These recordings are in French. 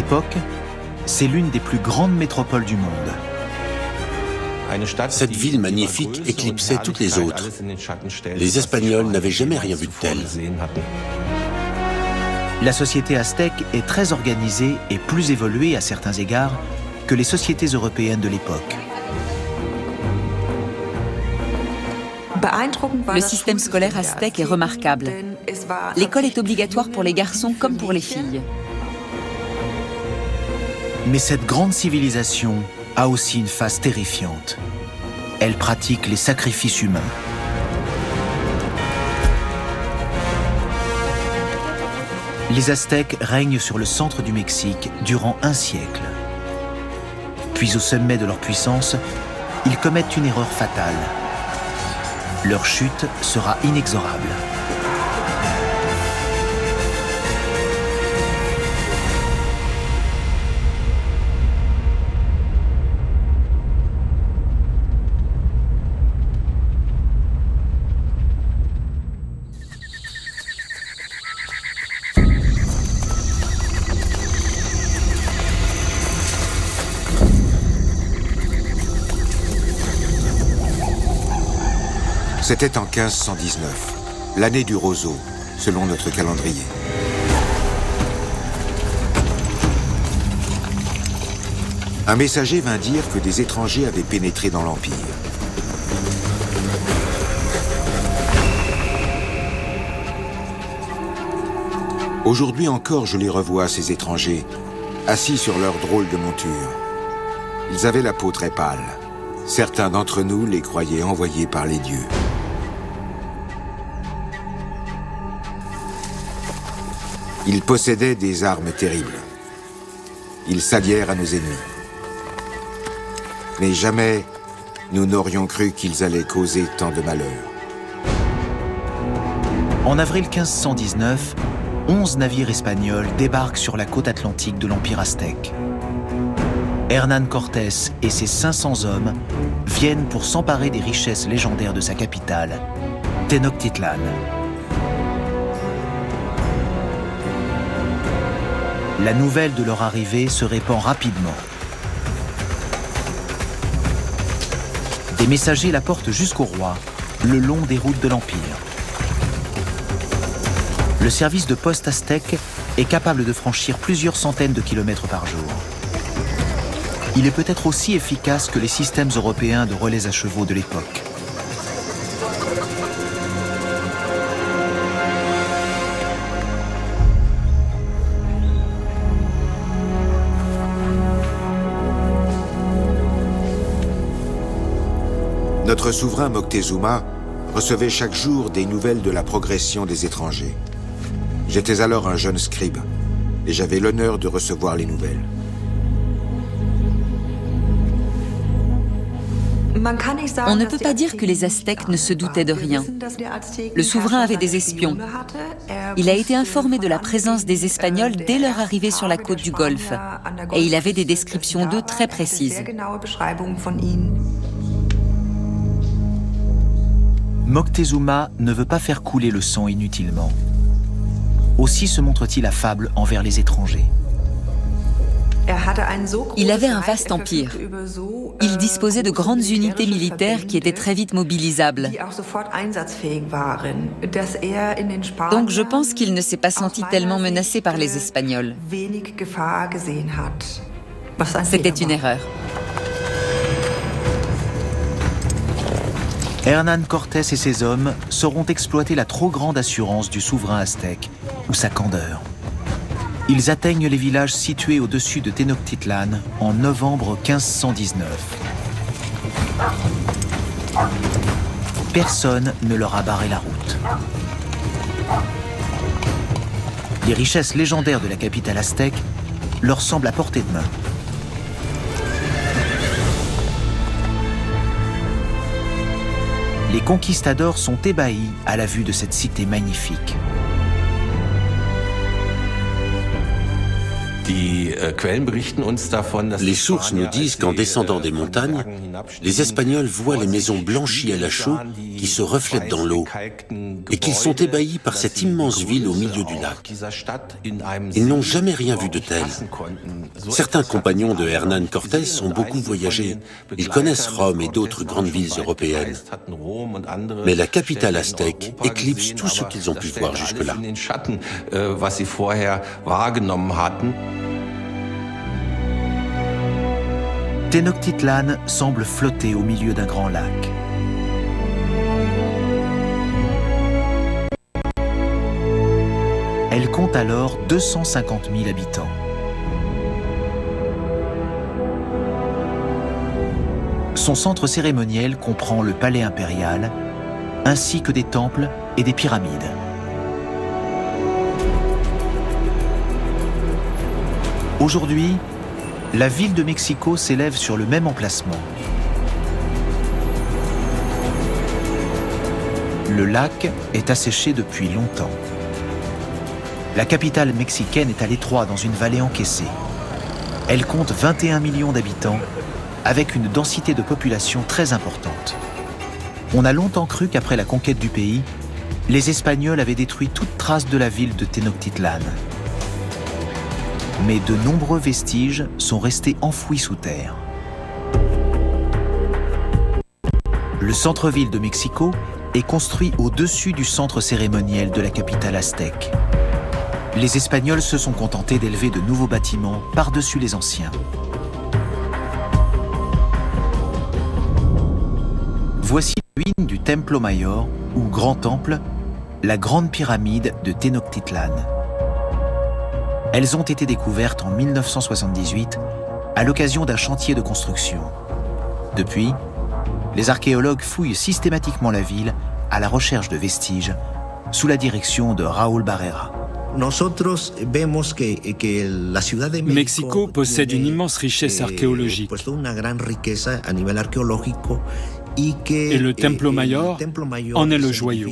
l'époque, c'est l'une des plus grandes métropoles du monde. Cette ville magnifique éclipsait toutes les autres. Les Espagnols n'avaient jamais rien vu de tel. La société aztèque est très organisée et plus évoluée à certains égards que les sociétés européennes de l'époque. Le système scolaire aztèque est remarquable. L'école est obligatoire pour les garçons comme pour les filles. Mais cette grande civilisation a aussi une face terrifiante. Elle pratique les sacrifices humains. Les Aztèques règnent sur le centre du Mexique durant un siècle. Puis au sommet de leur puissance, ils commettent une erreur fatale. Leur chute sera inexorable. C'était en 1519, l'année du roseau, selon notre calendrier. Un messager vint dire que des étrangers avaient pénétré dans l'Empire. Aujourd'hui encore, je les revois, ces étrangers, assis sur leur drôle de monture. Ils avaient la peau très pâle. Certains d'entre nous les croyaient envoyés par les dieux. Ils possédaient des armes terribles. Ils s'allièrent à nos ennemis. Mais jamais nous n'aurions cru qu'ils allaient causer tant de malheur. En avril 1519, 11 navires espagnols débarquent sur la côte atlantique de l'Empire aztèque. Hernán Cortés et ses 500 hommes viennent pour s'emparer des richesses légendaires de sa capitale, Tenochtitlan. La nouvelle de leur arrivée se répand rapidement. Des messagers la portent jusqu'au roi, le long des routes de l'Empire. Le service de poste aztèque est capable de franchir plusieurs centaines de kilomètres par jour. Il est peut-être aussi efficace que les systèmes européens de relais à chevaux de l'époque. Notre souverain Moctezuma recevait chaque jour des nouvelles de la progression des étrangers. J'étais alors un jeune scribe et j'avais l'honneur de recevoir les nouvelles. On ne peut pas dire que les Aztèques ne se doutaient de rien. Le souverain avait des espions. Il a été informé de la présence des Espagnols dès leur arrivée sur la côte du Golfe. Et il avait des descriptions d'eux très précises. Moctezuma ne veut pas faire couler le sang inutilement. Aussi se montre-t-il affable envers les étrangers. Il avait un vaste empire. Il disposait de grandes unités militaires qui étaient très vite mobilisables. Donc je pense qu'il ne s'est pas senti tellement menacé par les Espagnols. C'était une erreur. Hernán Cortés et ses hommes sauront exploiter la trop grande assurance du souverain aztèque ou sa candeur. Ils atteignent les villages situés au-dessus de Tenochtitlan en novembre 1519. Personne ne leur a barré la route. Les richesses légendaires de la capitale aztèque leur semblent à portée de main. Les conquistadors sont ébahis à la vue de cette cité magnifique. Les sources nous disent qu'en descendant des montagnes, les Espagnols voient les maisons blanchies à la chaux qui se reflètent dans l'eau et qu'ils sont ébahis par cette immense ville au milieu du lac. Ils n'ont jamais rien vu de tel. Certains compagnons de Hernán Cortés ont beaucoup voyagé. Ils connaissent Rome et d'autres grandes villes européennes. Mais la capitale aztèque éclipse tout ce qu'ils ont pu voir jusque-là. Tenochtitlan semble flotter au milieu d'un grand lac. Elle compte alors 250 000 habitants. Son centre cérémoniel comprend le palais impérial, ainsi que des temples et des pyramides. Aujourd'hui, la ville de Mexico s'élève sur le même emplacement. Le lac est asséché depuis longtemps. La capitale mexicaine est à l'étroit dans une vallée encaissée. Elle compte 21 millions d'habitants, avec une densité de population très importante. On a longtemps cru qu'après la conquête du pays, les Espagnols avaient détruit toute trace de la ville de Tenochtitlan. Mais de nombreux vestiges sont restés enfouis sous terre. Le centre-ville de Mexico est construit au-dessus du centre cérémoniel de la capitale aztèque. Les Espagnols se sont contentés d'élever de nouveaux bâtiments par-dessus les anciens. Voici les ruines du Templo Mayor, ou Grand Temple, la grande pyramide de Tenochtitlan. Elles ont été découvertes en 1978 à l'occasion d'un chantier de construction. Depuis, les archéologues fouillent systématiquement la ville à la recherche de vestiges sous la direction de Raúl Barrera. Mexico possède une immense richesse archéologique. Et le Templo Mayor en est le joyau.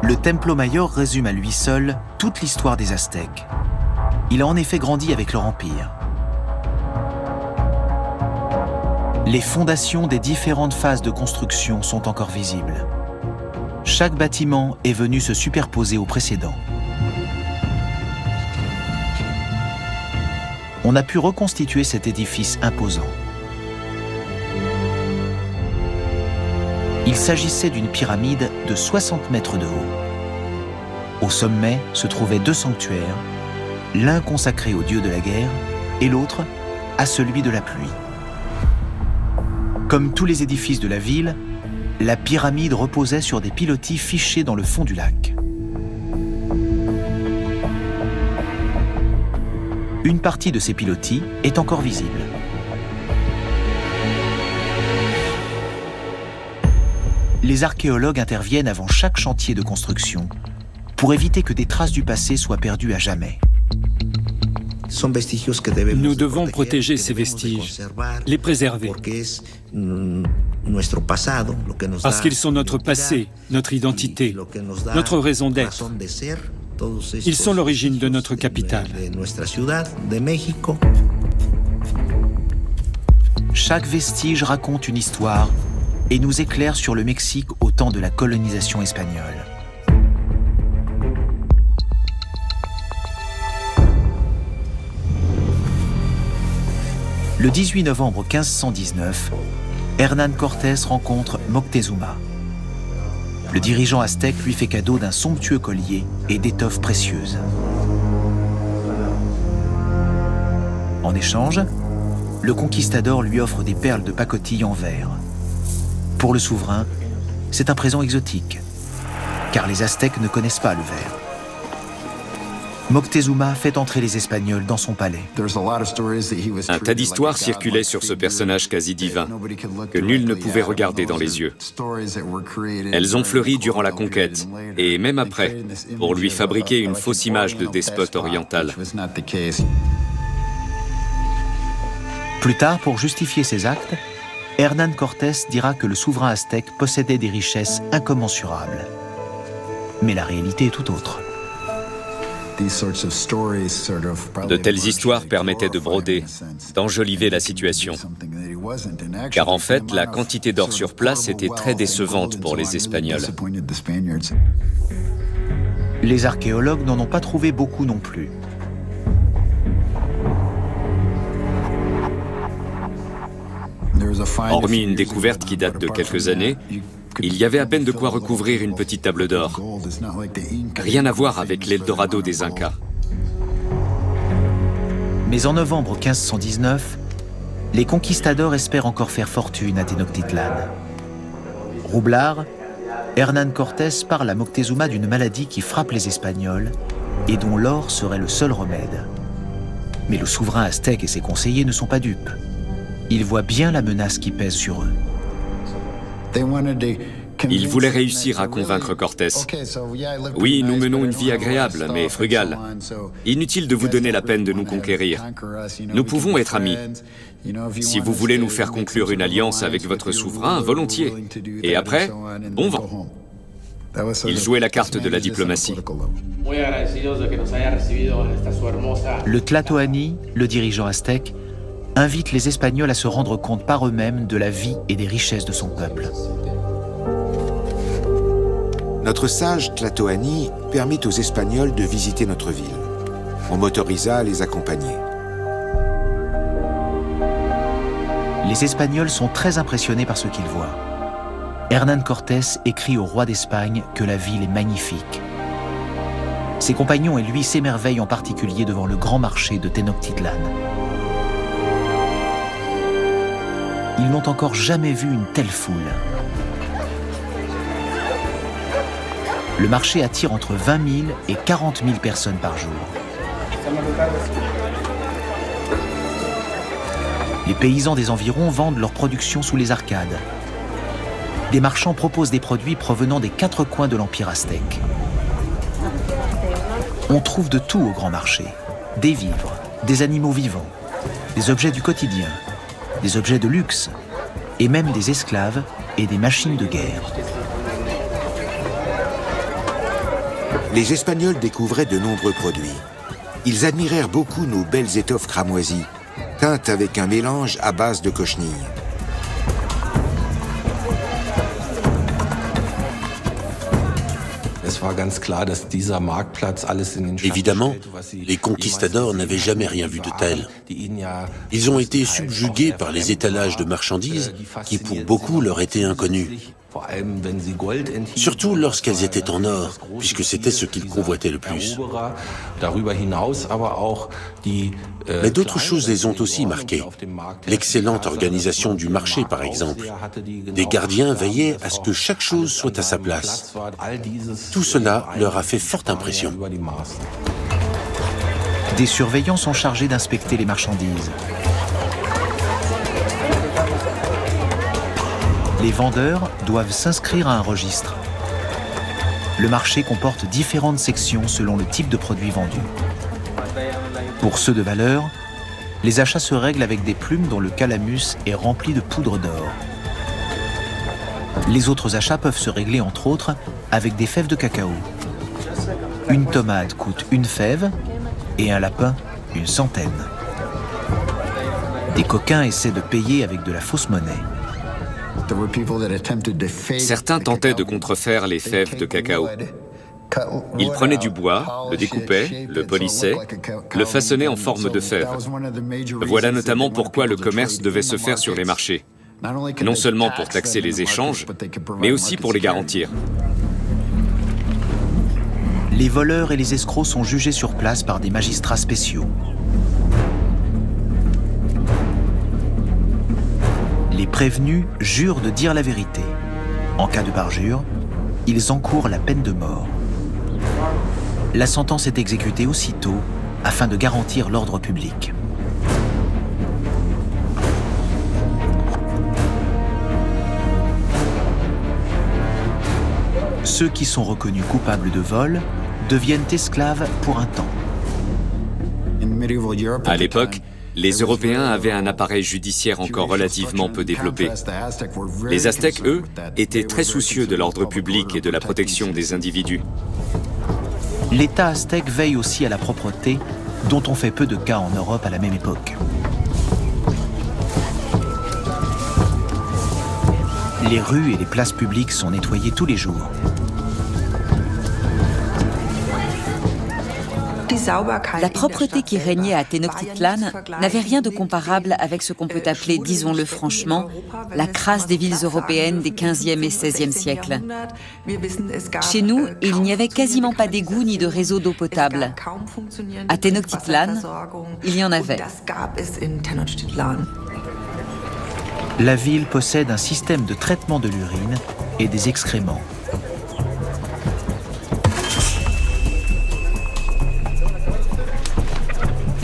Le Templo Mayor résume à lui seul toute l'histoire des Aztèques. Il a en effet grandi avec leur empire. Les fondations des différentes phases de construction sont encore visibles. Chaque bâtiment est venu se superposer au précédent. On a pu reconstituer cet édifice imposant. Il s'agissait d'une pyramide de 60 mètres de haut. Au sommet se trouvaient deux sanctuaires, l'un consacré au dieu de la guerre et l'autre à celui de la pluie. Comme tous les édifices de la ville, la pyramide reposait sur des pilotis fichés dans le fond du lac. Une partie de ces pilotis est encore visible. Les archéologues interviennent avant chaque chantier de construction pour éviter que des traces du passé soient perdues à jamais. Nous devons protéger ces vestiges, les préserver. Parce qu'ils sont notre passé, notre identité, notre raison d'être. Ils sont l'origine de notre capitale. Chaque vestige raconte une histoire et nous éclaire sur le Mexique au temps de la colonisation espagnole. Le 18 novembre 1519, Hernán Cortés rencontre Moctezuma. Le dirigeant aztèque lui fait cadeau d'un somptueux collier et d'étoffes précieuses. En échange, le conquistador lui offre des perles de pacotille en verre. Pour le souverain, c'est un présent exotique, car les Aztèques ne connaissent pas le verre. Moctezuma fait entrer les Espagnols dans son palais. Un tas d'histoires circulaient sur ce personnage quasi divin, que nul ne pouvait regarder dans les yeux. Elles ont fleuri durant la conquête, et même après, pour lui fabriquer une fausse image de despote oriental. Plus tard, pour justifier ses actes, Hernán Cortés dira que le souverain aztèque possédait des richesses incommensurables. Mais la réalité est tout autre. De telles histoires permettaient de broder, d'enjoliver la situation. Car en fait, la quantité d'or sur place était très décevante pour les Espagnols. Les archéologues n'en ont pas trouvé beaucoup non plus. Hormis une découverte qui date de quelques années, il y avait à peine de quoi recouvrir une petite table d'or. Rien à voir avec l'Eldorado des Incas. Mais en novembre 1519, les conquistadors espèrent encore faire fortune à Tenochtitlan. Roublard, Hernán Cortés parle à Moctezuma d'une maladie qui frappe les Espagnols et dont l'or serait le seul remède. Mais le souverain aztèque et ses conseillers ne sont pas dupes. Ils voient bien la menace qui pèse sur eux. Ils voulaient réussir à convaincre Cortés. Oui, nous menons une vie agréable, mais frugale. Inutile de vous donner la peine de nous conquérir. Nous pouvons être amis. Si vous voulez nous faire conclure une alliance avec votre souverain, volontiers. Et après, bon vent. Ils jouaient la carte de la diplomatie. Le Tlatoani, le dirigeant aztèque, invite les Espagnols à se rendre compte par eux-mêmes de la vie et des richesses de son peuple. Notre sage Tlatoani permit aux Espagnols de visiter notre ville. On m'autorisa à les accompagner. Les Espagnols sont très impressionnés par ce qu'ils voient. Hernán Cortés écrit au roi d'Espagne que la ville est magnifique. Ses compagnons et lui s'émerveillent en particulier devant le grand marché de Tenochtitlan. Ils n'ont encore jamais vu une telle foule. Le marché attire entre 20 000 et 40 000 personnes par jour. Les paysans des environs vendent leurs productions sous les arcades. Des marchands proposent des produits provenant des 4 coins de l'Empire aztèque. On trouve de tout au grand marché. Des vivres, des animaux vivants, des objets du quotidien, des objets de luxe, et même des esclaves et des machines de guerre. Les Espagnols découvraient de nombreux produits. Ils admirèrent beaucoup nos belles étoffes cramoisies, teintes avec un mélange à base de cochenille. Évidemment, les conquistadors n'avaient jamais rien vu de tel. Ils ont été subjugués par les étalages de marchandises qui, pour beaucoup, leur étaient inconnus. Surtout lorsqu'elles étaient en or, puisque c'était ce qu'ils convoitaient le plus. Mais d'autres choses les ont aussi marquées. L'excellente organisation du marché, par exemple. Des gardiens veillaient à ce que chaque chose soit à sa place. Tout cela leur a fait forte impression. Des surveillants sont chargés d'inspecter les marchandises. Les vendeurs doivent s'inscrire à un registre. Le marché comporte différentes sections selon le type de produit vendu. Pour ceux de valeur, les achats se règlent avec des plumes dont le calamus est rempli de poudre d'or. Les autres achats peuvent se régler entre autres avec des fèves de cacao. Une tomate coûte une fève et un lapin une centaine. Des coquins essaient de payer avec de la fausse monnaie. Certains tentaient de contrefaire les fèves de cacao. Ils prenaient du bois, le découpaient, le polissaient, le façonnaient en forme de fève. Voilà notamment pourquoi le commerce devait se faire sur les marchés. Non seulement pour taxer les échanges, mais aussi pour les garantir. Les voleurs et les escrocs sont jugés sur place par des magistrats spéciaux. Les prévenus jurent de dire la vérité. En cas de parjure, ils encourent la peine de mort. La sentence est exécutée aussitôt afin de garantir l'ordre public. Ceux qui sont reconnus coupables de vol deviennent esclaves pour un temps. À l'époque, les Européens avaient un appareil judiciaire encore relativement peu développé. Les Aztèques, eux, étaient très soucieux de l'ordre public et de la protection des individus. L'État aztèque veille aussi à la propreté, dont on fait peu de cas en Europe à la même époque. Les rues et les places publiques sont nettoyées tous les jours. La propreté qui régnait à Tenochtitlan n'avait rien de comparable avec ce qu'on peut appeler, disons-le franchement, la crasse des villes européennes des 15e et 16e siècles. Chez nous, il n'y avait quasiment pas d'égout ni de réseau d'eau potable. À Tenochtitlan, il y en avait. La ville possède un système de traitement de l'urine et des excréments.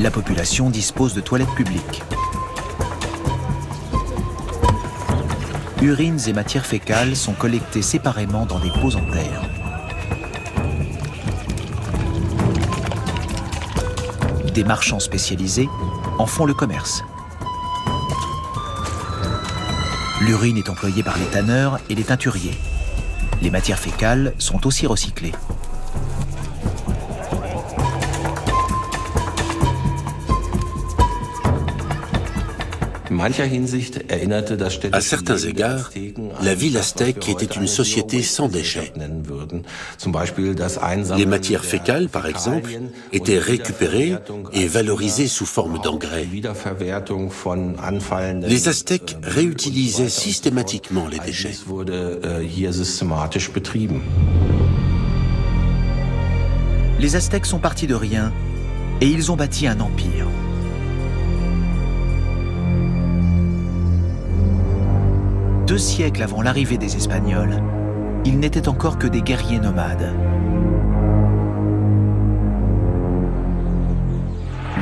La population dispose de toilettes publiques. Urines et matières fécales sont collectées séparément dans des pots en terre. Des marchands spécialisés en font le commerce. L'urine est employée par les tanneurs et les teinturiers. Les matières fécales sont aussi recyclées. À certains égards, la ville aztèque était une société sans déchets. Les matières fécales, par exemple, étaient récupérées et valorisées sous forme d'engrais. Les Aztèques réutilisaient systématiquement les déchets. Les Aztèques sont partis de rien et ils ont bâti un empire. Deux siècles avant l'arrivée des Espagnols, ils n'étaient encore que des guerriers nomades.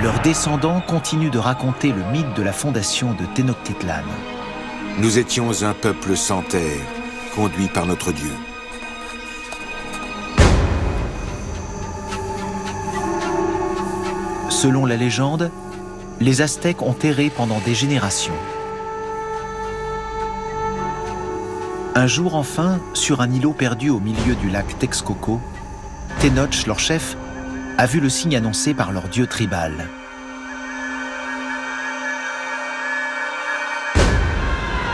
Leurs descendants continuent de raconter le mythe de la fondation de Tenochtitlan. Nous étions un peuple sans terre, conduit par notre Dieu. Selon la légende, les Aztèques ont erré pendant des générations. Un jour enfin, sur un îlot perdu au milieu du lac Texcoco, Tenoch, leur chef, a vu le signe annoncé par leur dieu tribal.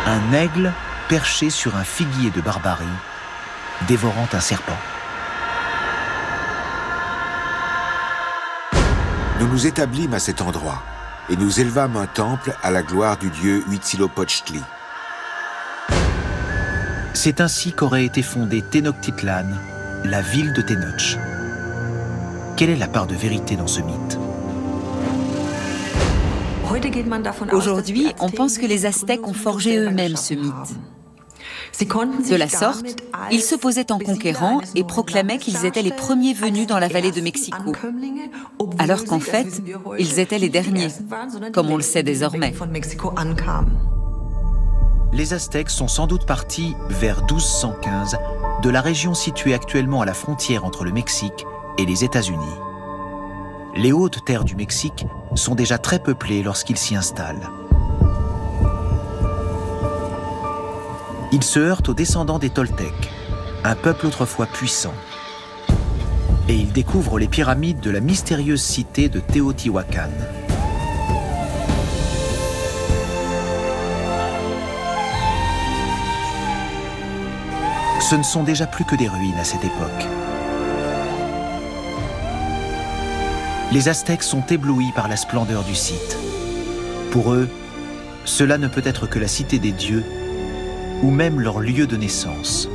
Un aigle perché sur un figuier de barbarie, dévorant un serpent. Nous nous établîmes à cet endroit et nous élevâmes un temple à la gloire du dieu Huitzilopochtli. C'est ainsi qu'aurait été fondée Tenochtitlan, la ville de Tenoch. Quelle est la part de vérité dans ce mythe? Aujourd'hui, on pense que les Aztèques ont forgé eux-mêmes ce mythe. De la sorte, ils se posaient en conquérants et proclamaient qu'ils étaient les premiers venus dans la vallée de Mexico, alors qu'en fait, ils étaient les derniers, comme on le sait désormais. Les Aztèques sont sans doute partis vers 1215 de la région située actuellement à la frontière entre le Mexique et les États-Unis. Les hautes terres du Mexique sont déjà très peuplées lorsqu'ils s'y installent. Ils se heurtent aux descendants des Toltecs, un peuple autrefois puissant. Et ils découvrent les pyramides de la mystérieuse cité de Teotihuacan. Ce ne sont déjà plus que des ruines à cette époque. Les Aztèques sont éblouis par la splendeur du site. Pour eux, cela ne peut être que la cité des dieux ou même leur lieu de naissance.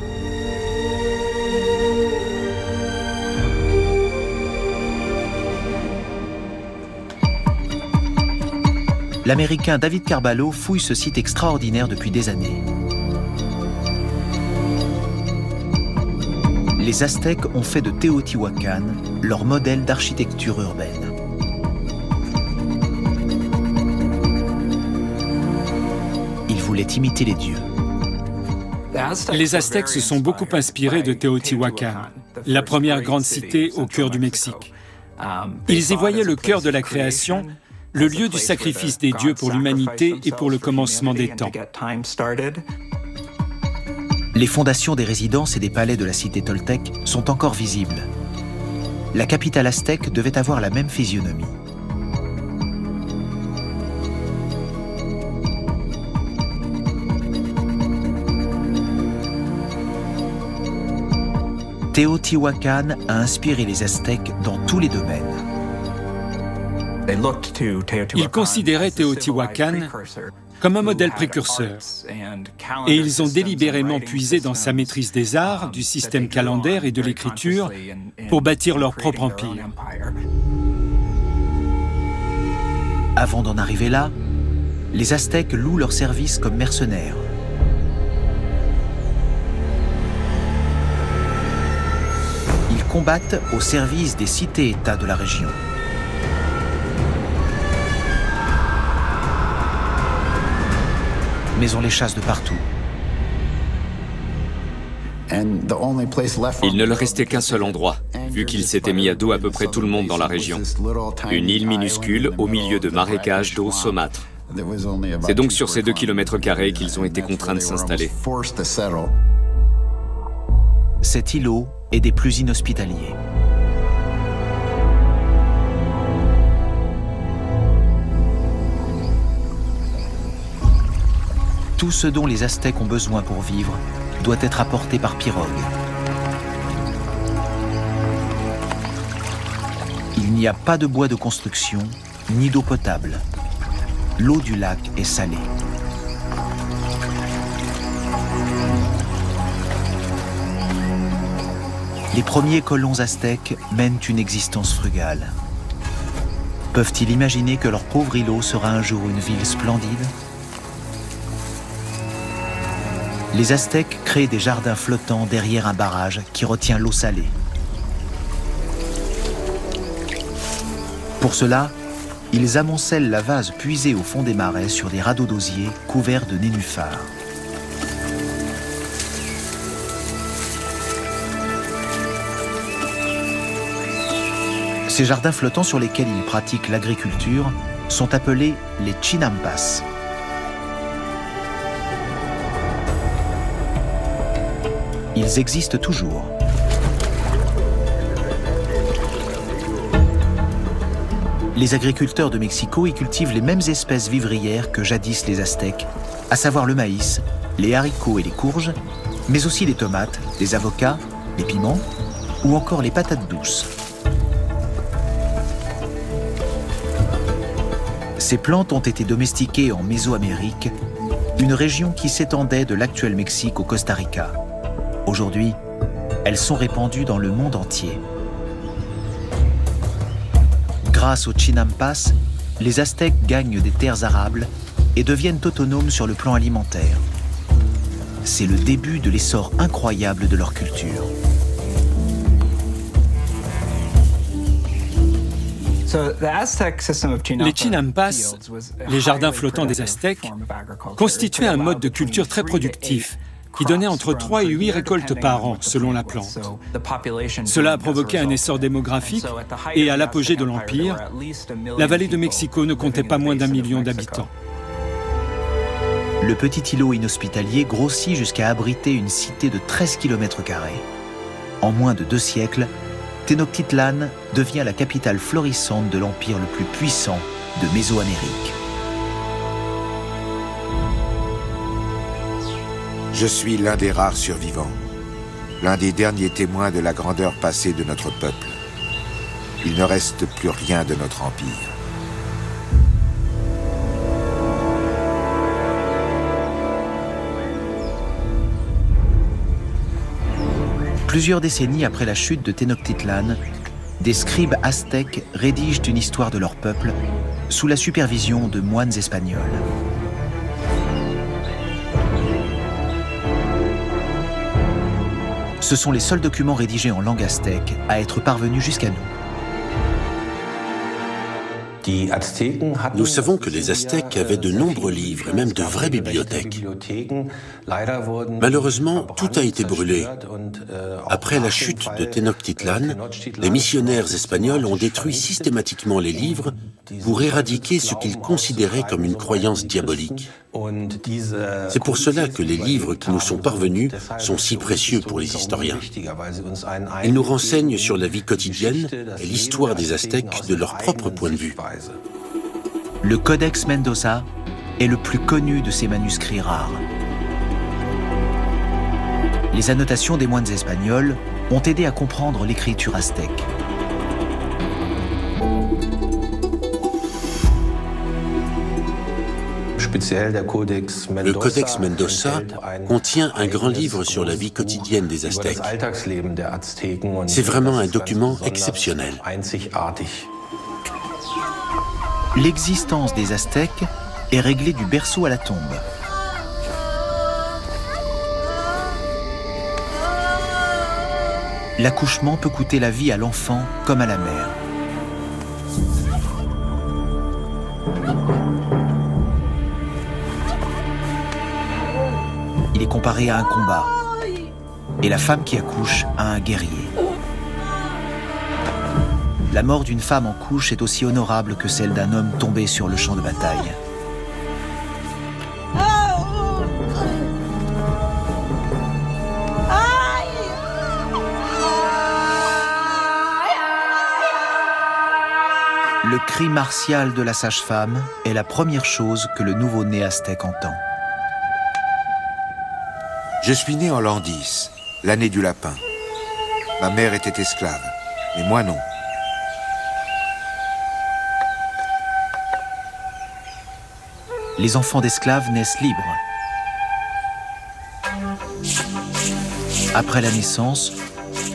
L'Américain David Carballo fouille ce site extraordinaire depuis des années. Les Aztèques ont fait de Teotihuacan leur modèle d'architecture urbaine. Ils voulaient imiter les dieux. Les Aztèques se sont beaucoup inspirés de Teotihuacan, la première grande cité au cœur du Mexique. Ils y voyaient le cœur de la création, le lieu du sacrifice des dieux pour l'humanité et pour le commencement des temps. Les fondations des résidences et des palais de la cité toltèque sont encore visibles. la capitale aztèque devait avoir la même physionomie. Teotihuacan a inspiré les Aztèques dans tous les domaines. Ils considéraient Teotihuacan comme un modèle précurseur, et ils ont délibérément puisé dans sa maîtrise des arts, du système calendaire et de l'écriture pour bâtir leur propre empire. Avant d'en arriver là, les Aztèques louent leurs services comme mercenaires. Ils combattent au service des cités-États de la région. Mais on les chasse de partout. Il ne leur restait qu'un seul endroit, vu qu'ils s'étaient mis à dos à peu près tout le monde dans la région. Une île minuscule au milieu de marécages d'eau saumâtre. C'est donc sur ces 2 km² qu'ils ont été contraints de s'installer. Cet îlot est des plus inhospitaliers. Tout ce dont les Aztèques ont besoin pour vivre doit être apporté par pirogue. Il n'y a pas de bois de construction, ni d'eau potable. L'eau du lac est salée. Les premiers colons aztèques mènent une existence frugale. Peuvent-ils imaginer que leur pauvre îlot sera un jour une ville splendide ? Les Aztèques créent des jardins flottants derrière un barrage qui retient l'eau salée. Pour cela, ils amoncellent la vase puisée au fond des marais sur des radeaux d'osier couverts de nénuphars. Ces jardins flottants sur lesquels ils pratiquent l'agriculture sont appelés les chinampas. Ils existent toujours. Les agriculteurs de Mexico y cultivent les mêmes espèces vivrières que jadis les Aztèques, à savoir le maïs, les haricots et les courges, mais aussi les tomates, les avocats, les piments ou encore les patates douces. Ces plantes ont été domestiquées en Mésoamérique, une région qui s'étendait de l'actuel Mexique au Costa Rica. Aujourd'hui, elles sont répandues dans le monde entier. Grâce aux chinampas, les Aztèques gagnent des terres arables et deviennent autonomes sur le plan alimentaire. C'est le début de l'essor incroyable de leur culture. Les chinampas, les jardins flottants des Aztèques, constituaient un mode de culture très productif, qui donnait entre 3 et 8 récoltes par an, selon la plante. Cela a provoqué un essor démographique, et à l'apogée de l'Empire, la vallée de Mexico ne comptait pas moins d'1 million d'habitants. Le petit îlot inhospitalier grossit jusqu'à abriter une cité de 13 km². En moins de 2 siècles, Tenochtitlan devient la capitale florissante de l'empire le plus puissant de Mésoamérique. Je suis l'un des rares survivants, l'un des derniers témoins de la grandeur passée de notre peuple. Il ne reste plus rien de notre empire. Plusieurs décennies après la chute de Tenochtitlan, des scribes aztèques rédigent une histoire de leur peuple sous la supervision de moines espagnols. Ce sont les seuls documents rédigés en langue aztèque à être parvenus jusqu'à nous. Nous savons que les Aztèques avaient de nombreux livres et même de vraies bibliothèques. Malheureusement, tout a été brûlé. Après la chute de Tenochtitlan, les missionnaires espagnols ont détruit systématiquement les livres pour éradiquer ce qu'ils considéraient comme une croyance diabolique. C'est pour cela que les livres qui nous sont parvenus sont si précieux pour les historiens. Ils nous renseignent sur la vie quotidienne et l'histoire des Aztèques de leur propre point de vue. Le Codex Mendoza est le plus connu de ces manuscrits rares. Les annotations des moines espagnols ont aidé à comprendre l'écriture aztèque. Le Codex Mendoza contient un grand livre sur la vie quotidienne des Aztèques. C'est vraiment un document exceptionnel. L'existence des Aztèques est réglée du berceau à la tombe. L'accouchement peut coûter la vie à l'enfant comme à la mère. Il est comparé à un combat, et la femme qui accouche à un guerrier. La mort d'une femme en couche est aussi honorable que celle d'un homme tombé sur le champ de bataille. Le cri martial de la sage-femme est la première chose que le nouveau-né aztèque entend. Je suis né en l'an 10, l'année du lapin. Ma mère était esclave, mais moi non. Les enfants d'esclaves naissent libres. Après la naissance,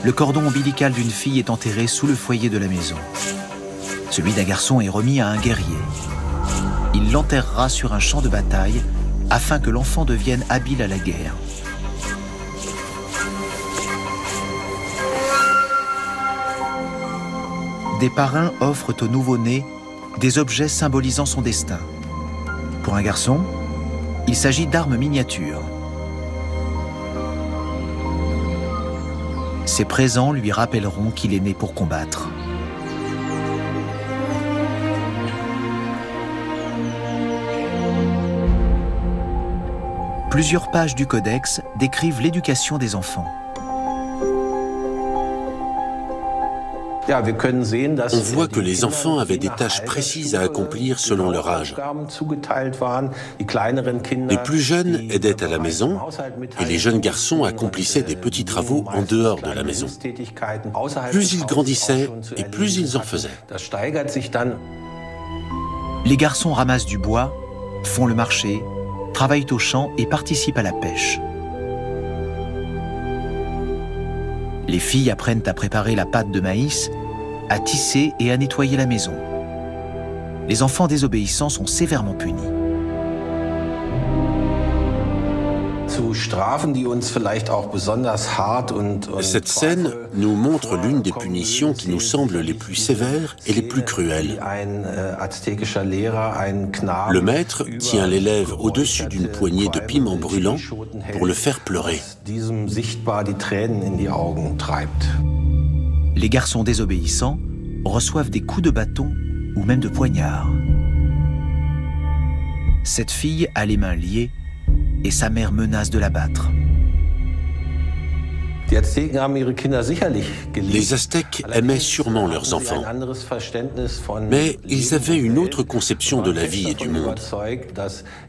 le cordon ombilical d'une fille est enterré sous le foyer de la maison. Celui d'un garçon est remis à un guerrier. Il l'enterrera sur un champ de bataille afin que l'enfant devienne habile à la guerre. Des parrains offrent au nouveau-né des objets symbolisant son destin. Pour un garçon, il s'agit d'armes miniatures. Ces présents lui rappelleront qu'il est né pour combattre. Plusieurs pages du codex décrivent l'éducation des enfants. On voit que les enfants avaient des tâches précises à accomplir selon leur âge. Les plus jeunes aidaient à la maison et les jeunes garçons accomplissaient des petits travaux en dehors de la maison. Plus ils grandissaient et plus ils en faisaient. Les garçons ramassent du bois, font le marché, travaillent au champ et participent à la pêche. Les filles apprennent à préparer la pâte de maïs, à tisser et à nettoyer la maison. Les enfants désobéissants sont sévèrement punis. Cette scène nous montre l'une des punitions qui nous semblent les plus sévères et les plus cruelles. Le maître tient l'élève au-dessus d'une poignée de piment brûlant pour le faire pleurer. Les garçons désobéissants reçoivent des coups de bâton ou même de poignard. Cette fille a les mains liées et sa mère menace de la battre. Les Aztèques aimaient sûrement leurs enfants, mais ils avaient une autre conception de la vie et du monde.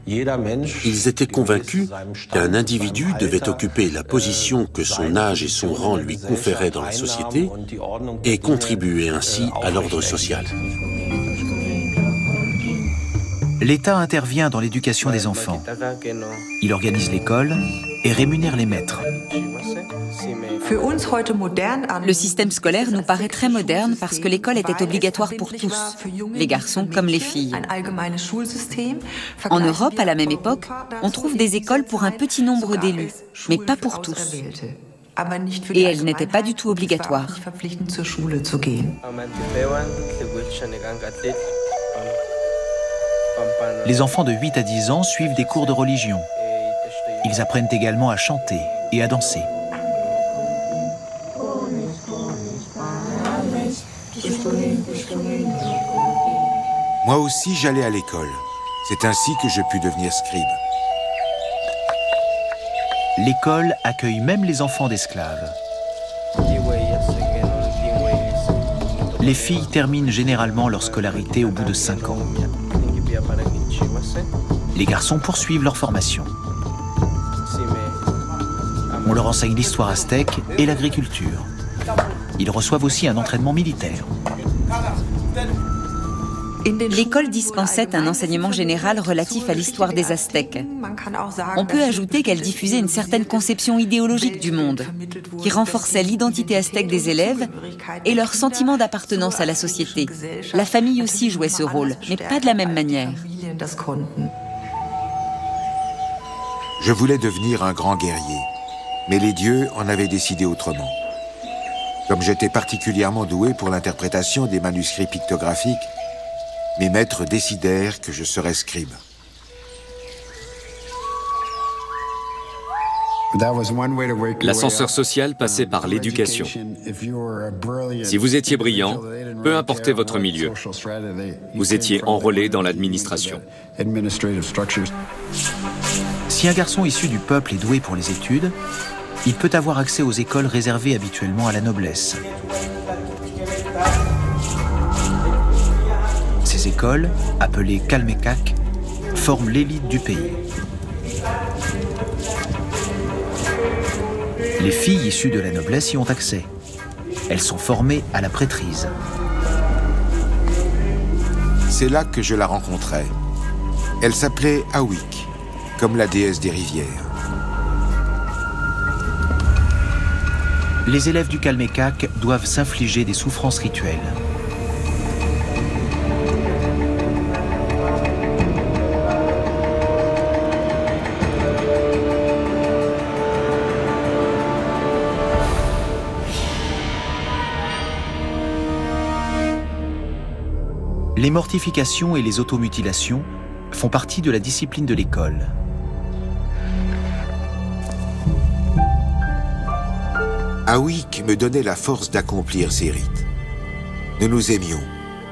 Ils étaient convaincus qu'un individu devait occuper la position que son âge et son rang lui conféraient dans la société et contribuer ainsi à l'ordre social. L'État intervient dans l'éducation des enfants. Il organise l'école et rémunère les maîtres. Le système scolaire nous paraît très moderne parce que l'école était obligatoire pour tous, les garçons comme les filles. En Europe, à la même époque, on trouve des écoles pour un petit nombre d'élus, mais pas pour tous. Et elles n'étaient pas du tout obligatoires. Les enfants de 8 à 10 ans suivent des cours de religion. Ils apprennent également à chanter et à danser. Moi aussi, j'allais à l'école. C'est ainsi que je pus devenir scribe. L'école accueille même les enfants d'esclaves. Les filles terminent généralement leur scolarité au bout de 5 ans. Les garçons poursuivent leur formation. On leur enseigne l'histoire aztèque et l'agriculture. Ils reçoivent aussi un entraînement militaire. L'école dispensait un enseignement général relatif à l'histoire des Aztèques. On peut ajouter qu'elle diffusait une certaine conception idéologique du monde, qui renforçait l'identité aztèque des élèves et leur sentiment d'appartenance à la société. La famille aussi jouait ce rôle, mais pas de la même manière. Je voulais devenir un grand guerrier, mais les dieux en avaient décidé autrement. Comme j'étais particulièrement doué pour l'interprétation des manuscrits pictographiques, mes maîtres décidèrent que je serais scribe. L'ascenseur social passait par l'éducation. Si vous étiez brillant, peu importait votre milieu, vous étiez enrôlé dans l'administration. Si un garçon issu du peuple est doué pour les études, il peut avoir accès aux écoles réservées habituellement à la noblesse. Ces écoles, appelées Calmecac, forment l'élite du pays. Les filles issues de la noblesse y ont accès. Elles sont formées à la prêtrise. C'est là que je la rencontrai. Elle s'appelait Awik, comme la déesse des rivières. Les élèves du Calmecac doivent s'infliger des souffrances rituelles. Les mortifications et les automutilations font partie de la discipline de l'école. Awik me donnait la force d'accomplir ces rites. Nous nous aimions,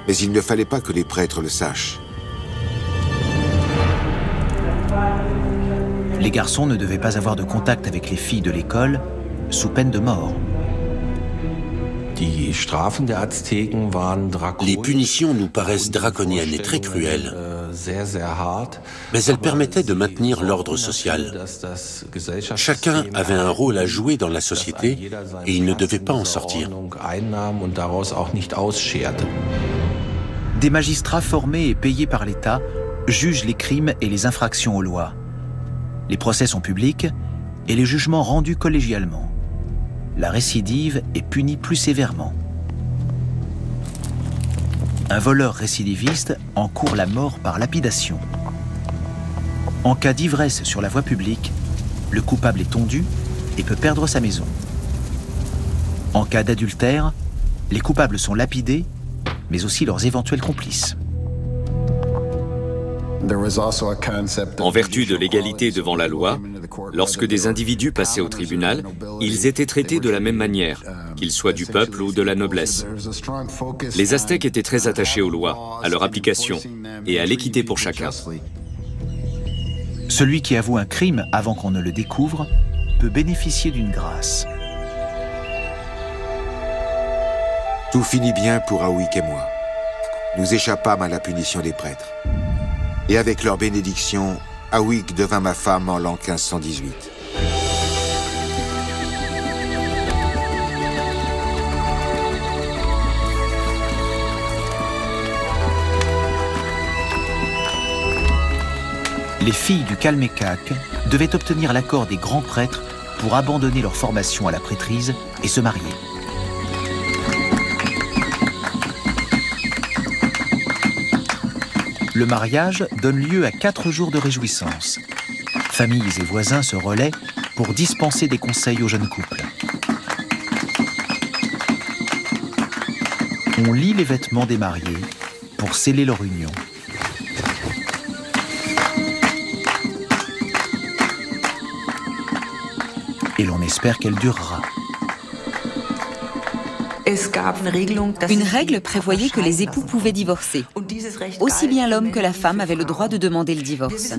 mais il ne fallait pas que les prêtres le sachent. Les garçons ne devaient pas avoir de contact avec les filles de l'école, sous peine de mort. Les punitions nous paraissent draconiennes et très cruelles, mais elles permettaient de maintenir l'ordre social. Chacun avait un rôle à jouer dans la société et il ne devait pas en sortir. Des magistrats formés et payés par l'État jugent les crimes et les infractions aux lois. Les procès sont publics et les jugements rendus collégialement. La récidive est punie plus sévèrement. Un voleur récidiviste encourt la mort par lapidation. En cas d'ivresse sur la voie publique, le coupable est tondu et peut perdre sa maison. En cas d'adultère, les coupables sont lapidés, mais aussi leurs éventuels complices. En vertu de l'égalité devant la loi, lorsque des individus passaient au tribunal, ils étaient traités de la même manière, qu'ils soient du peuple ou de la noblesse. Les Aztèques étaient très attachés aux lois, à leur application et à l'équité pour chacun. Celui qui avoue un crime avant qu'on ne le découvre peut bénéficier d'une grâce. Tout finit bien pour Awik et moi. Nous échappâmes à la punition des prêtres. Et avec leur bénédiction, Awik devint ma femme en l'an 1518. Les filles du Calmecac devaient obtenir l'accord des grands prêtres pour abandonner leur formation à la prêtrise et se marier. Le mariage donne lieu à 4 jours de réjouissance. Familles et voisins se relaient pour dispenser des conseils aux jeunes couples. On lit les vêtements des mariés pour sceller leur union. Et l'on espère qu'elle durera. Une règle prévoyait que les époux pouvaient divorcer. Aussi bien l'homme que la femme avaient le droit de demander le divorce.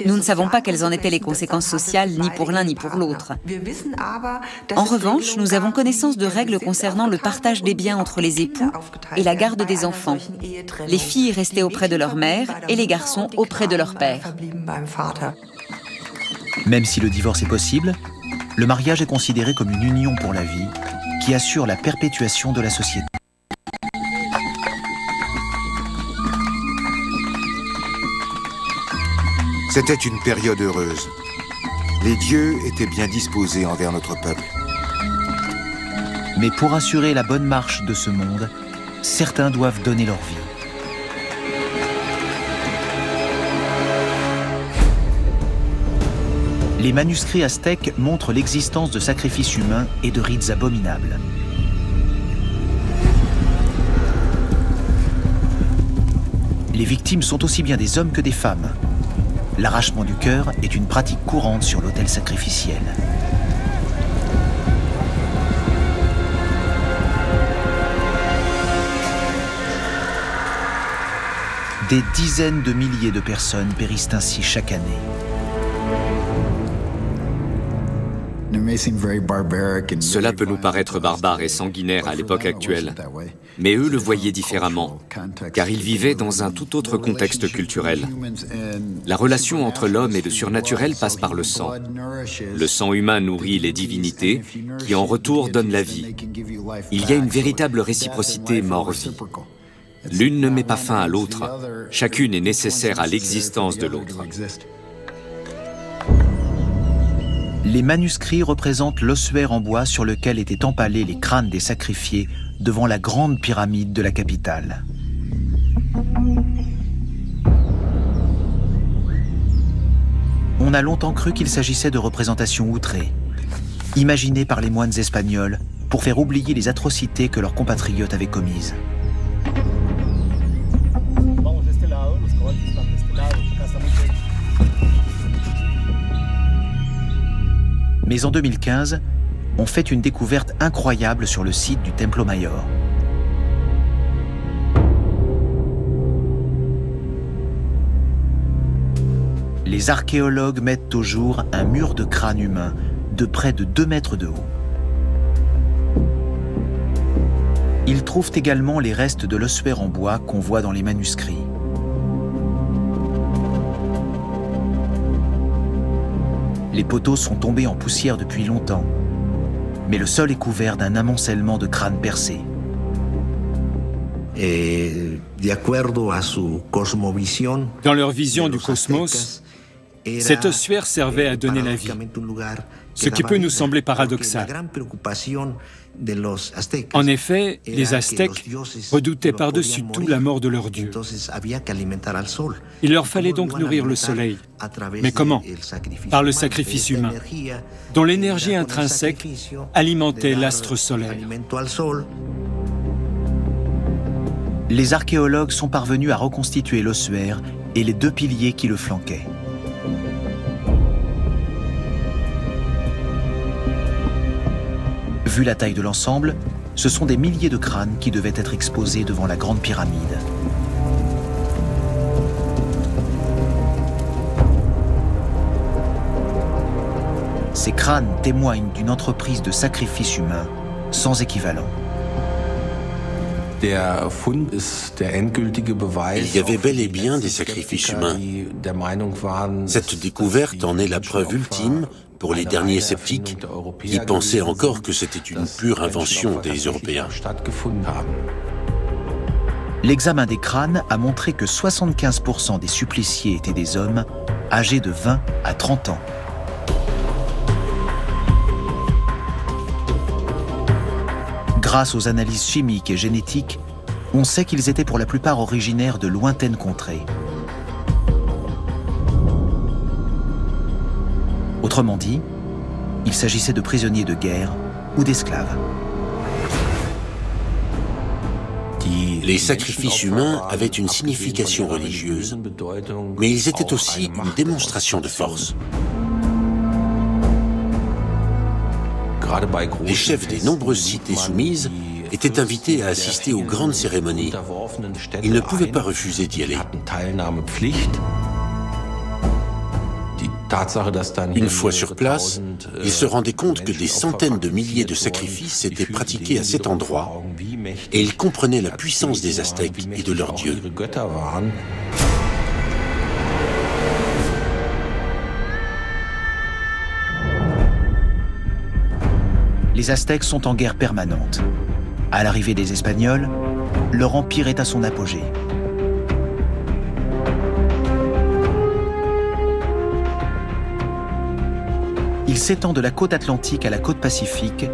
Nous ne savons pas quelles en étaient les conséquences sociales, ni pour l'un ni pour l'autre. En revanche, nous avons connaissance de règles concernant le partage des biens entre les époux et la garde des enfants. Les filles restaient auprès de leur mère et les garçons auprès de leur père. Même si le divorce est possible, le mariage est considéré comme une union pour la vie qui assure la perpétuation de la société. C'était une période heureuse. Les dieux étaient bien disposés envers notre peuple. Mais pour assurer la bonne marche de ce monde, certains doivent donner leur vie. Les manuscrits aztèques montrent l'existence de sacrifices humains et de rites abominables. Les victimes sont aussi bien des hommes que des femmes. L'arrachement du cœur est une pratique courante sur l'autel sacrificiel. Des dizaines de milliers de personnes périssent ainsi chaque année. Cela peut nous paraître barbare et sanguinaire à l'époque actuelle, mais eux le voyaient différemment, car ils vivaient dans un tout autre contexte culturel. La relation entre l'homme et le surnaturel passe par le sang. Le sang humain nourrit les divinités, qui en retour donnent la vie. Il y a une véritable réciprocité mort-vie. L'une ne met pas fin à l'autre, chacune est nécessaire à l'existence de l'autre. Les manuscrits représentent l'ossuaire en bois sur lequel étaient empalés les crânes des sacrifiés devant la grande pyramide de la capitale. On a longtemps cru qu'il s'agissait de représentations outrées, imaginées par les moines espagnols pour faire oublier les atrocités que leurs compatriotes avaient commises. Mais en 2015, on fait une découverte incroyable sur le site du Templo Mayor. Les archéologues mettent au jour un mur de crâne humain de près de 2 mètres de haut. Ils trouvent également les restes de l'ossuaire en bois qu'on voit dans les manuscrits. Les poteaux sont tombés en poussière depuis longtemps, mais le sol est couvert d'un amoncellement de crânes percés. Dans leur vision du cosmos, cet ossuaire servait à donner la vie, ce qui peut nous sembler paradoxal. En effet, les Aztèques redoutaient par-dessus tout la mort de leur dieu. Il leur fallait donc nourrir le soleil. Mais comment? Par le sacrifice humain, dont l'énergie intrinsèque alimentait l'astre soleil. Les archéologues sont parvenus à reconstituer l'ossuaire et les 2 piliers qui le flanquaient. Vu la taille de l'ensemble, ce sont des milliers de crânes qui devaient être exposés devant la grande pyramide. Ces crânes témoignent d'une entreprise de sacrifice humain sans équivalent. Il y avait bel et bien des sacrifices humains. Cette découverte en est la preuve ultime pour les derniers sceptiques qui pensaient encore que c'était une pure invention des Européens. L'examen des crânes a montré que 75% des suppliciés étaient des hommes âgés de 20 à 30 ans. Grâce aux analyses chimiques et génétiques, on sait qu'ils étaient pour la plupart originaires de lointaines contrées. Autrement dit, il s'agissait de prisonniers de guerre ou d'esclaves. Les sacrifices humains avaient une signification religieuse, mais ils étaient aussi une démonstration de force. Les chefs des nombreuses cités soumises étaient invités à assister aux grandes cérémonies. Ils ne pouvaient pas refuser d'y aller. Une fois sur place, ils se rendaient compte que des centaines de milliers de sacrifices étaient pratiqués à cet endroit et ils comprenaient la puissance des Aztèques et de leurs dieux. Les Aztèques sont en guerre permanente. À l'arrivée des Espagnols, leur empire est à son apogée. Il s'étend de la côte atlantique à la côte pacifique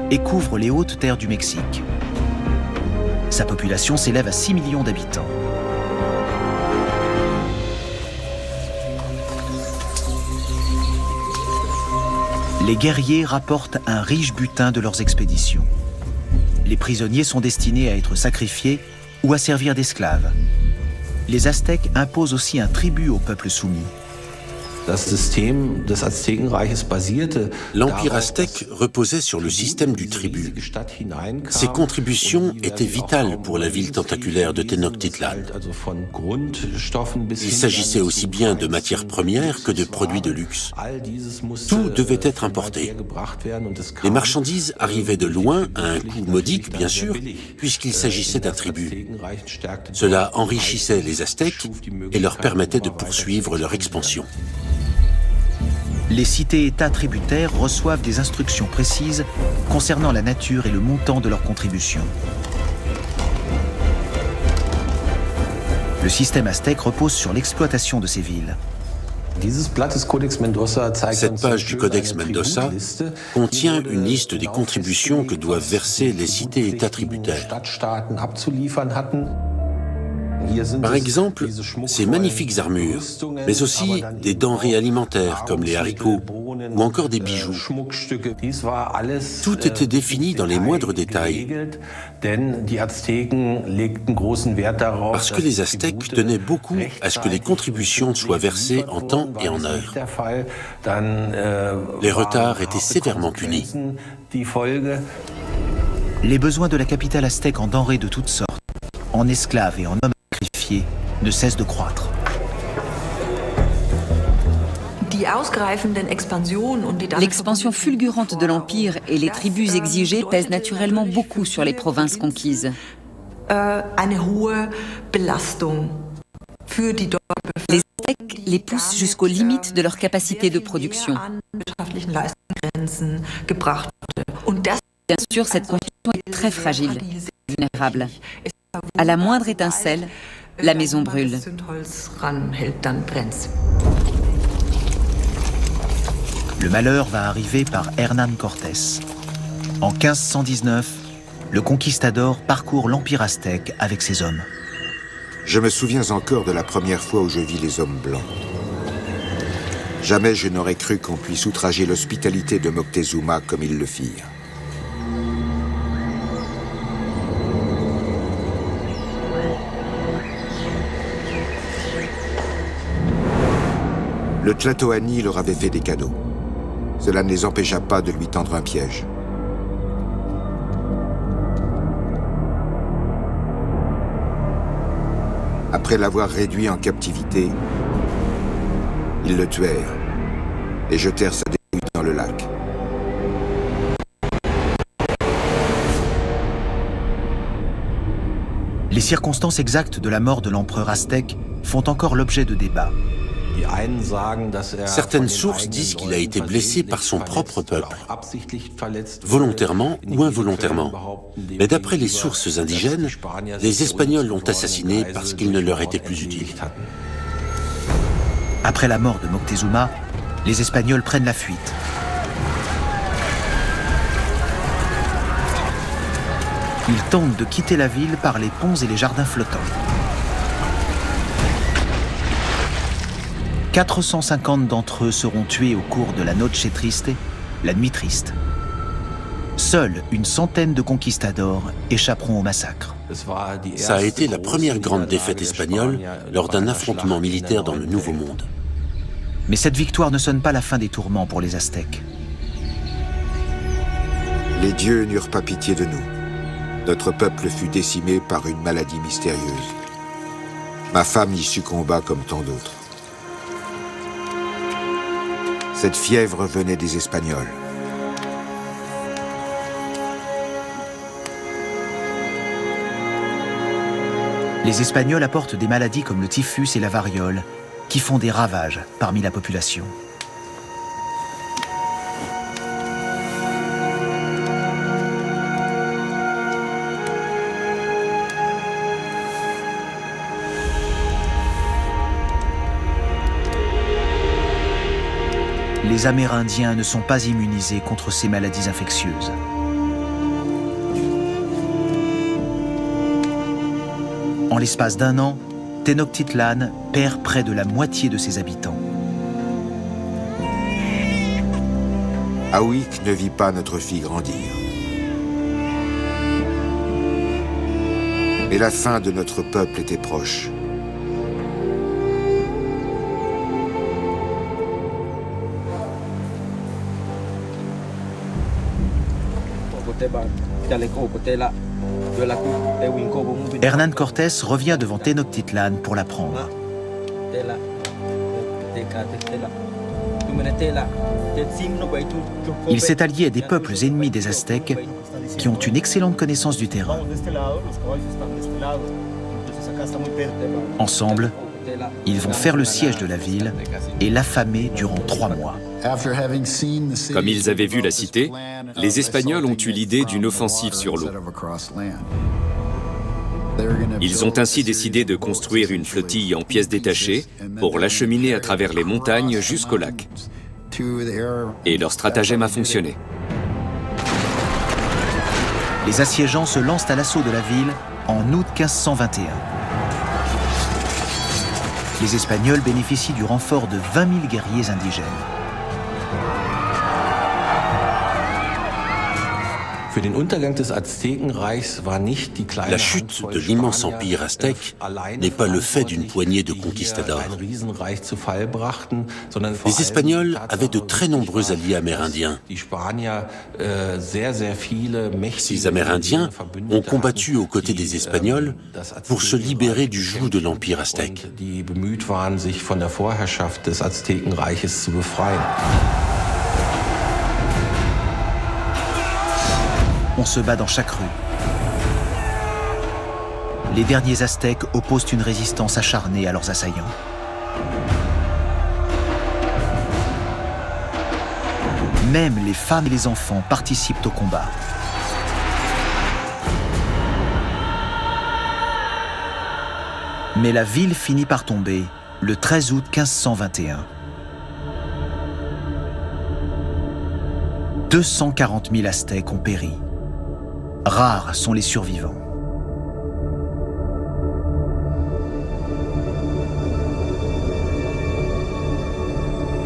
et couvre les hautes terres du Mexique. Sa population s'élève à 6 millions d'habitants. Les guerriers rapportent un riche butin de leurs expéditions. Les prisonniers sont destinés à être sacrifiés ou à servir d'esclaves. Les Aztèques imposent aussi un tribut au peuple soumis. L'Empire aztèque reposait sur le système du tribut. Ces contributions étaient vitales pour la ville tentaculaire de Tenochtitlan. Il s'agissait aussi bien de matières premières que de produits de luxe. Tout devait être importé. Les marchandises arrivaient de loin à un coût modique, bien sûr, puisqu'il s'agissait d'un tribut. Cela enrichissait les Aztèques et leur permettait de poursuivre leur expansion. Les cités-États tributaires reçoivent des instructions précises concernant la nature et le montant de leurs contributions. Le système aztèque repose sur l'exploitation de ces villes. Cette page du Codex Mendoza contient une liste des contributions que doivent verser les cités-États tributaires. Par exemple, ces magnifiques armures, mais aussi des denrées alimentaires comme les haricots ou encore des bijoux. Tout était défini dans les moindres détails. Parce que les Aztèques tenaient beaucoup à ce que les contributions soient versées en temps et en heure. Les retards étaient sévèrement punis. Les besoins de la capitale aztèque en denrées de toutes sortes, en esclaves et en hommes sacrifiés, ne cessent de croître. L'expansion fulgurante de l'Empire et les tribus exigées pèsent naturellement beaucoup sur les provinces conquises. Les Aztèques les poussent jusqu'aux limites de leur capacité de production. Bien sûr, cette construction est très fragile, vulnérable. À la moindre étincelle, la maison brûle. Le malheur va arriver par Hernán Cortés. En 1519, le conquistador parcourt l'Empire aztèque avec ses hommes. Je me souviens encore de la première fois où je vis les hommes blancs. Jamais je n'aurais cru qu'on puisse outrager l'hospitalité de Moctezuma comme ils le firent. Le Tlatoani leur avait fait des cadeaux. Cela ne les empêcha pas de lui tendre un piège. Après l'avoir réduit en captivité, ils le tuèrent et jetèrent sa dépouille dans le lac. Les circonstances exactes de la mort de l'empereur aztèque font encore l'objet de débats. Certaines sources disent qu'il a été blessé par son propre peuple, volontairement ou involontairement. Mais d'après les sources indigènes, les Espagnols l'ont assassiné parce qu'il ne leur était plus utile. Après la mort de Moctezuma, les Espagnols prennent la fuite. Ils tentent de quitter la ville par les ponts et les jardins flottants. 450 d'entre eux seront tués au cours de la Noche Triste, la nuit triste. Seule une centaine de conquistadors échapperont au massacre. Ça a été la première grande défaite espagnole lors d'un affrontement militaire dans le Nouveau Monde. Mais cette victoire ne sonne pas la fin des tourments pour les Aztèques. Les dieux n'eurent pas pitié de nous. Notre peuple fut décimé par une maladie mystérieuse. Ma femme y succomba comme tant d'autres. Cette fièvre venait des Espagnols. Les Espagnols apportent des maladies comme le typhus et la variole, qui font des ravages parmi la population. Les Amérindiens ne sont pas immunisés contre ces maladies infectieuses. En l'espace d'un an, Tenochtitlan perd près de la moitié de ses habitants. Aouik ne vit pas notre fille grandir. Et la fin de notre peuple était proche. Hernán Cortés revient devant Tenochtitlan pour la prendre. Il s'est allié à des peuples ennemis des Aztèques qui ont une excellente connaissance du terrain. Ensemble, ils vont faire le siège de la ville et l'affamer durant 3 mois. Comme ils avaient vu la cité, les Espagnols ont eu l'idée d'une offensive sur l'eau. Ils ont ainsi décidé de construire une flottille en pièces détachées pour l'acheminer à travers les montagnes jusqu'au lac. Et leur stratagème a fonctionné. Les assiégeants se lancent à l'assaut de la ville en août 1521. Les Espagnols bénéficient du renfort de 20 000 guerriers indigènes. La chute de l'immense empire aztèque n'est pas le fait d'une poignée de conquistadors. Les Espagnols avaient de très nombreux alliés amérindiens. Ces Amérindiens ont combattu aux côtés des Espagnols pour se libérer du joug de l'empire aztèque. On se bat dans chaque rue. Les derniers Aztèques opposent une résistance acharnée à leurs assaillants. Même les femmes et les enfants participent au combat. Mais la ville finit par tomber le 13 août 1521. 240 000 Aztèques ont péri. Rares sont les survivants.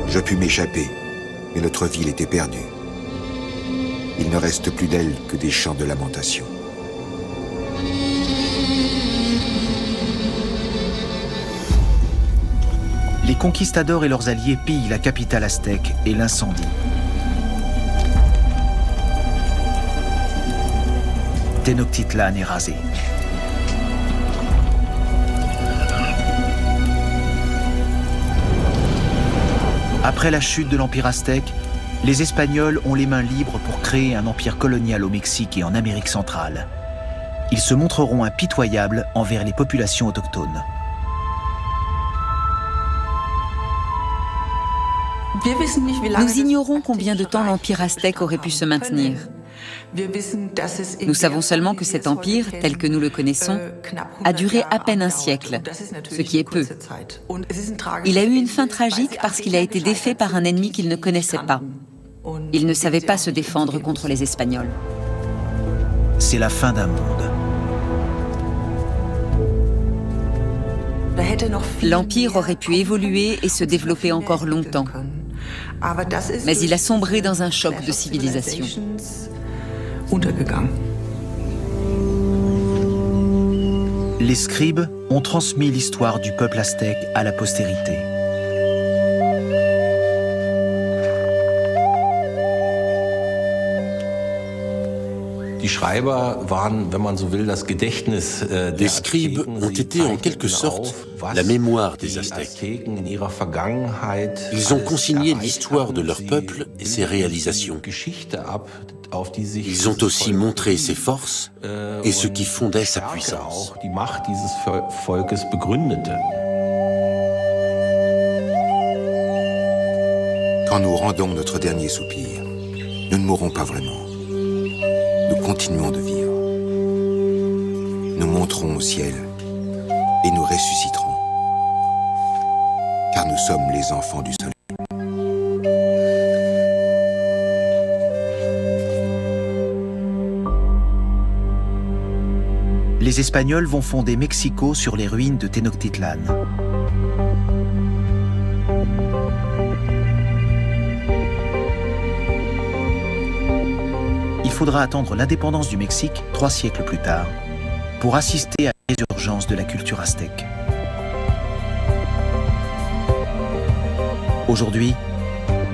Je pus m'échapper, mais notre ville était perdue. Il ne reste plus d'elle que des chants de lamentation. Les conquistadors et leurs alliés pillent la capitale aztèque et l'incendient. Tenochtitlan est rasé. Après la chute de l'Empire aztèque, les Espagnols ont les mains libres pour créer un empire colonial au Mexique et en Amérique centrale. Ils se montreront impitoyables envers les populations autochtones. Nous ignorons combien de temps l'Empire aztèque aurait pu se maintenir. Nous savons seulement que cet empire, tel que nous le connaissons, a duré à peine un siècle, ce qui est peu. Il a eu une fin tragique parce qu'il a été défait par un ennemi qu'il ne connaissait pas. Il ne savait pas se défendre contre les Espagnols. C'est la fin d'un monde. L'empire aurait pu évoluer et se développer encore longtemps. Mais il a sombré dans un choc de civilisation. Les scribes ont transmis l'histoire du peuple aztèque à la postérité. Les scribes ont été en quelque sorte la mémoire des Aztèques. Ils ont consigné l'histoire de leur peuple et ses réalisations. Ils ont aussi montré ses forces et ce qui fondait sa puissance. Quand nous rendons notre dernier soupir, nous ne mourrons pas vraiment. Nous continuons de vivre. Nous monterons au ciel et nous ressusciterons. Car nous sommes les enfants du soleil. Les Espagnols vont fonder Mexico sur les ruines de Tenochtitlan. Il faudra attendre l'indépendance du Mexique 3 siècles plus tard pour assister à la résurgence de la culture aztèque. Aujourd'hui,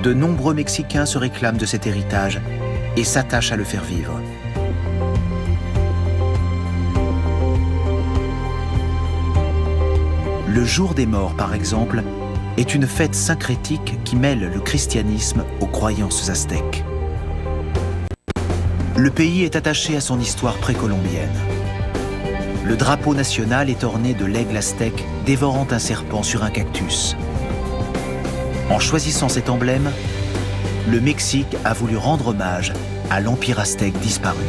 de nombreux Mexicains se réclament de cet héritage et s'attachent à le faire vivre. Le jour des morts, par exemple, est une fête syncrétique qui mêle le christianisme aux croyances aztèques. Le pays est attaché à son histoire précolombienne. Le drapeau national est orné de l'aigle aztèque dévorant un serpent sur un cactus. En choisissant cet emblème, le Mexique a voulu rendre hommage à l'Empire aztèque disparu.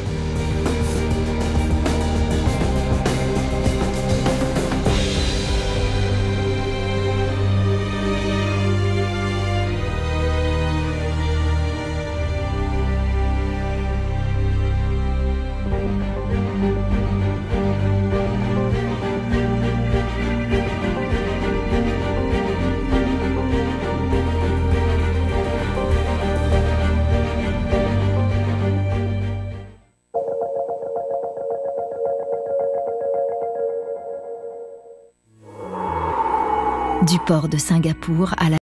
Du port de Singapour à la